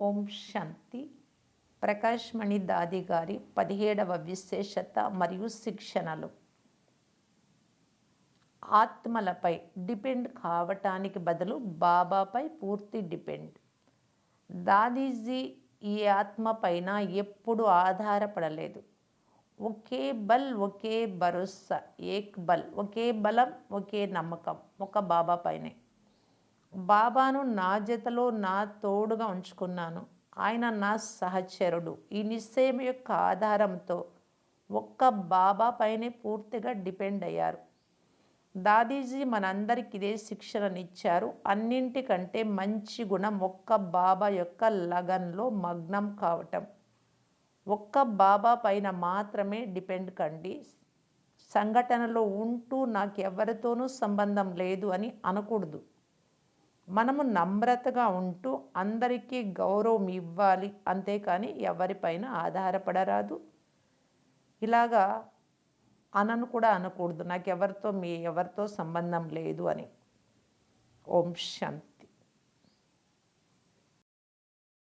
ఓం శాంతి. ప్రకాష్ మణి దాది గారి 17వ విశేషత మరియు శిక్షణలు. ఆత్మలపై డిపెండ్ కావటానికి బదులు బాబాపై పూర్తి డిపెండ్. దాదీజీ ఈ ఆత్మ పైన ఎప్పుడు ఆధారపడలేదు. ఒకే బల్, ఒకే భరోసా, ఏక్ బల్, ఒకే బలం, ఒకే నమ్మకం ఒక బాబా పైనే. బాబాను నా జతలో నా తోడుగా ఉంచుకున్నాను. ఆయన నా సహచరుడు. ఈ నిశ్చయం యొక్క ఆధారంతో ఒక్క బాబా పైనే పూర్తిగా డిపెండ్ అయ్యారు. దాదీజీ మనందరికి ఇదే శిక్షణనిచ్చారు. అన్నింటికంటే మంచి గుణం ఒక్క బాబా యొక్క లగన్లో మగ్నం కావటం. ఒక్క బాబా పైన మాత్రమే డిపెండ్ కండి. సంఘటనలో ఉంటూ నాకెవరితోనూ సంబంధం లేదు అని అనకూడదు. మనము నమ్రతగా ఉంటూ అందరికీ గౌరవం ఇవ్వాలి, అంతేకాని ఎవరిపైన ఆధారపడరాదు. ఇలాగా కూడా అనకూడదు, నాకెవరితో ఎవరితో సంబంధం లేదు అని. ఓం శాంతి.